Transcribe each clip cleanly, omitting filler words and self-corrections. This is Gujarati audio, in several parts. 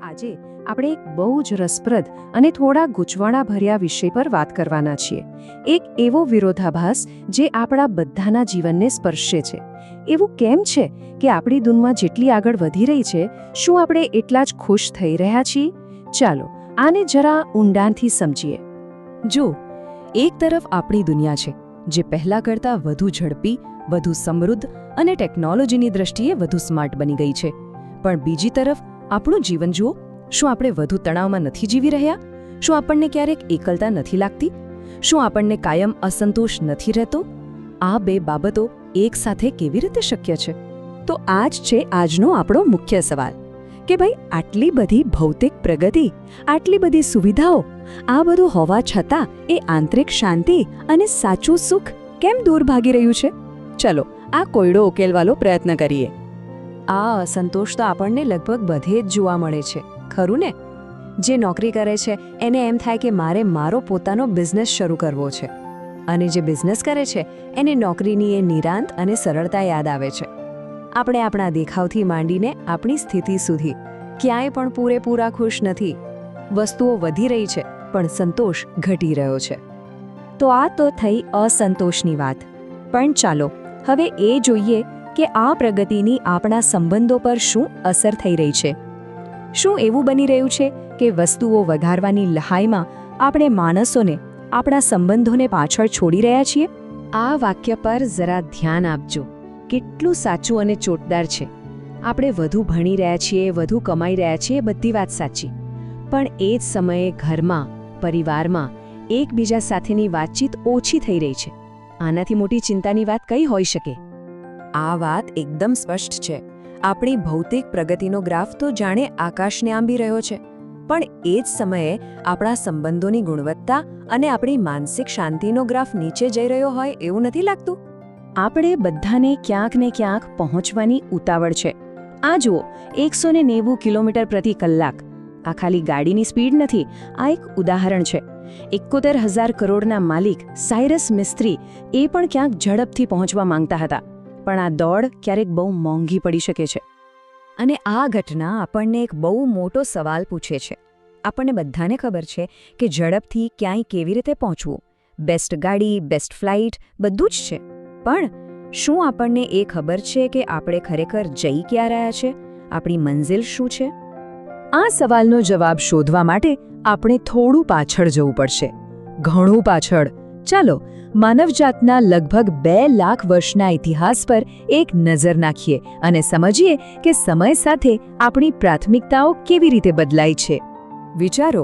આજે આપણે એક બહુ જ રસપ્રદ અને થોડા ગૂંચવણાભર્યા વિષય પર વાત કરવાના છીએ. એક એવો વિરોધાભાસ જે આપણા બધાના જીવનને સ્પર્શે છે. એવું કેમ છે કે આપણી દુનિયા જેટલી આગળ વધી રહી છે, શું આપણે એટલા જ ખુશ થઈ રહ્યા છીએ? ચાલો આને જરા ઊંડાણથી સમજીએ. જો એક તરફ આપણી દુનિયા છે જે પહેલા કરતાં વધુ ઝડપી, વધુ સમૃદ્ધ અને ટેકનોલોજીની દ્રષ્ટિએ વધુ સ્માર્ટ બની ગઈ છે, પણ બીજી તરફ આપણું જીવન જુઓ. શું આપણે વધુ તણાવમાં નથી જીવી રહ્યા? શું આપણને ક્યારેક એકલતા નથી લાગતી? શું આપણને કાયમ અસંતોષ નથી રહેતો? આ બે બાબતો એકસાથે કેવી રીતે શક્ય છે? તો આ જ છે આજનો આપણો મુખ્ય સવાલ કે ભાઈ, આટલી બધી ભૌતિક પ્રગતિ, આટલી બધી સુવિધાઓ, આ બધું હોવા છતાં એ આંતરિક શાંતિ અને સાચું સુખ કેમ દૂર ભાગી રહ્યું છે? ચલો આ કોયડો ઉકેલવાનો પ્રયત્ન કરીએ. આ અસંતોષ તો આપણને લગભગ બધે જ જોવા મળે છે, ખરું ને? જે નોકરી કરે છે એને એમ થાય કે મારે મારો પોતાનો બિઝનેસ શરૂ કરવો છે, અને જે બિઝનેસ કરે છે એને નોકરીની એ નિરાંત અને સરળતા યાદ આવે છે. આપણે આપણા દેખાવથી માંડીને આપણી સ્થિતિ સુધી ક્યાંય પણ પૂરેપૂરા ખુશ નથી. વસ્તુઓ વધી રહી છે પણ સંતોષ ઘટી રહ્યો છે. તો આ તો થઈ અસંતોષની વાત. પણ ચાલો હવે એ જોઈએ કે આ પ્રગતિની આપણા સંબંધો પર શું અસર થઈ રહી છે. શું એવું બની રહ્યું છે કે વસ્તુઓ વધારવાની લહાઈમાં આપણે માણસોને, આપણા સંબંધોને પાછળ છોડી રહ્યા છીએ? આ વાક્ય પર જરા ધ્યાન આપજો. કેટલું સાચું અને ચોટદાર છે. આપણે વધુ ભણી રહ્યા છીએ, વધુ કમાઈ રહ્યા છીએ, બધી વાત સાચી, પણ એ જ સમયે ઘરમાં, પરિવારમાં એકબીજા સાથેની વાતચીત ઓછી થઈ રહી છે. આનાથી મોટી ચિંતાની વાત કઈ હોઈ શકે? આ વાત એકદમ સ્પષ્ટ છે. આપણી ભૌતિક પ્રગતિનો ગ્રાફ તો જાણે આકાશને આંબી રહ્યો છે, પણ એ જ સમયે આપણા સંબંધોની ગુણવત્તા અને આપણી માનસિક શાંતિનો ગ્રાફ નીચે જઈ રહ્યો હોય એવું નથી લાગતું? આપણે બધાને ક્યાંક ને ક્યાંક પહોંચવાની ઉતાવળ છે. આ જુઓ, 190 કિલોમીટર પ્રતિ કલાક. આ ખાલી ગાડીની સ્પીડ નથી, આ એક ઉદાહરણ છે. 71,000 કરોડના માલિક સાયરસ મિસ્ત્રી એ પણ ક્યાંક ઝડપથી પહોંચવા માંગતા હતા, પણ આ દોડ ક્યારેક બહુ મોંઘી પડી શકે છે. અને આ ઘટના આપણને એક બહુ મોટો સવાલ પૂછે છે. આપણને બધાને ખબર છે કે ઝડપથી ક્યાંય કેવી રીતે પહોંચવું, બેસ્ટ ગાડી, બેસ્ટ ફ્લાઇટ, બધું જ છે, પણ શું આપણને એ ખબર છે કે આપણે ખરેખર જઈ ક્યાં રહ્યા છે? આપણી મંઝિલ શું છે? આ સવાલનો જવાબ શોધવા માટે આપણે થોડું પાછળ જવું પડશે, ઘણું પાછળ. ચાલો માનવજાતના લગભગ 2 લાખ વર્ષના ઇતિહાસ પર એક નજર નાખીએ અને સમજીએ કે સમય સાથે આપણી પ્રાથમિકતાઓ કેવી રીતે બદલાઈ છે. વિચારો,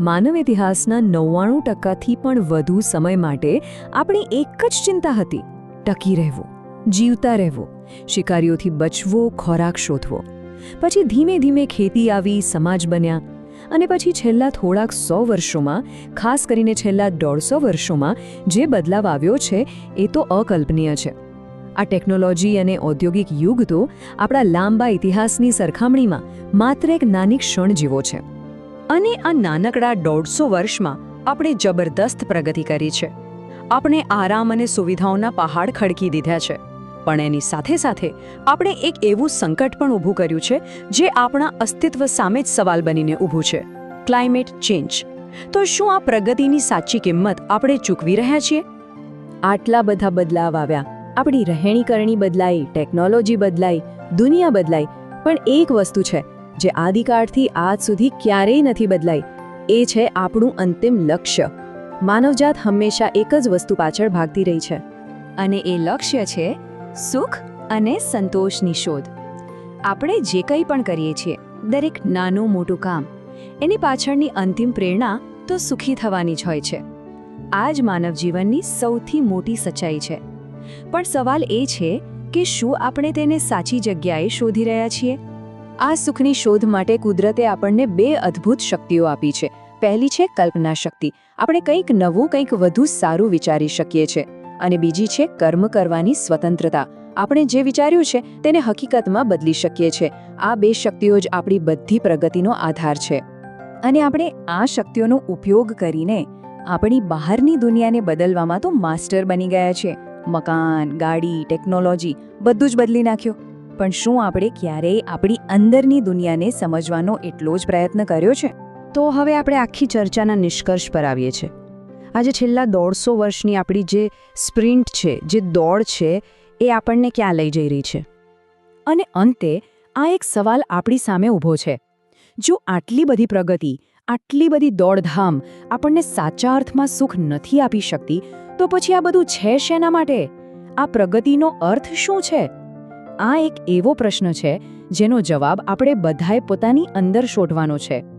માનવ ઇતિહાસના 99%થી પણ વધુ સમય માટે આપણી એક જ ચિંતા હતી: ટકી રહેવું, જીવતા રહેવું, શિકારીઓથી બચવું, ખોરાક શોધવો. પછી ધીમે ધીમે ખેતી આવી, સમાજ બન્યા, અને પછી છેલ્લા થોડાક 100 વર્ષોમાં, ખાસ કરીને છેલ્લા 150 વર્ષોમાં જે બદલાવ આવ્યો છે એ તો અકલ્પનીય છે. આ ટેકનોલોજી અને ઔદ્યોગિક યુગ તો આપણા લાંબા ઇતિહાસની સરખામણીમાં માત્ર એક નાની ક્ષણ જેવો છે. અને આ નાનકડા 150 વર્ષમાં આપણે જબરદસ્ત પ્રગતિ કરી છે. આપણે આરામ અને સુવિધાઓના પહાડ ખડકી દીધા છે, પણ એની સાથે સાથે આપણે એક એવું સંકટ પણ ઊભું કર્યું છે જે આપણા અસ્તિત્વ સામે જ સવાલ બનીને ઊભું છે: ક્લાઇમેટ ચેન્જ. તો શું આ પ્રગતિની સાચી કિંમત આપણે ચૂકવી રહ્યા છીએ? આટલા બધા બદલાવ આવ્યા, આપણી રહેણીકરણી બદલાઈ, ટેકનોલોજી બદલાઈ, દુનિયા બદલાઈ, પણ એક વસ્તુ છે જે આદિકાળથી આજ સુધી ક્યારેય નથી બદલાઈ. એ છે આપણું અંતિમ લક્ષ્ય. માનવજાત હંમેશા એક જ વસ્તુ પાછળ ભાગતી રહી છે, અને એ લક્ષ્ય છે સુખ અને સંતોષની શોધ. આપણે જે કંઈ પણ કરીએ છીએ, દરેક નાનું મોટું કામ, એની પાછળની અંતિમ પ્રેરણા તો સુખી થવાની જ હોય છે. આ જ માનવ જીવનની સૌથી મોટી સચ્ચાઈ છે. પણ સવાલ એ છે કે શું આપણે તેને સાચી જગ્યાએ શોધી રહ્યા છીએ? આ સુખની શોધ માટે કુદરતે આપણને 2 અદ્ભુત શક્તિઓ આપી છે. પહેલી છે કલ્પના શક્તિ. આપણે કંઈક નવું, કંઈક વધુ સારું વિચારી શકીએ છીએ. અને બીજી છે કર્મ કરવાની સ્વતંત્રતા. આપણે જે વિચાર્યું છે તેને હકીકતમાં બદલી શકીએ છીએ. આ 2 શક્તિઓ જ આપણી બધી પ્રગતિનો આધાર છે. અને આપણે આ શક્તિઓનો ઉપયોગ કરીને આપણી બહારની દુનિયાને બદલવામાં તો માસ્ટર બની ગયા છે. મકાન, ગાડી, ટેકનોલોજી બધું જ બદલી નાખ્યું. પણ શું આપણે ક્યારેય આપણી અંદરની દુનિયાને સમજવાનો એટલો જ પ્રયત્ન કર્યો છે? તો હવે આપણે આખી ચર્ચાના નિષ્કર્ષ પર આવીએ છીએ. આજે છેલ્લા 150 વર્ષની આપણી જે સ્પ્રિન્ટ છે, જે દોડ છે, એ આપણને ક્યાં લઈ જઈ રહી છે? અને અંતે આ એક સવાલ આપણી સામે ઊભો છે. જો આટલી બધી પ્રગતિ, આટલી બધી દોડધામ આપણને સાચા અર્થમાં સુખ નથી આપી શકતી, તો પછી આ બધું છે શેના માટે? આ પ્રગતિનો અર્થ શું છે? આ એક એવો પ્રશ્ન છે જેનો જવાબ આપણે બધાએ પોતાની અંદર શોધવાનો છે.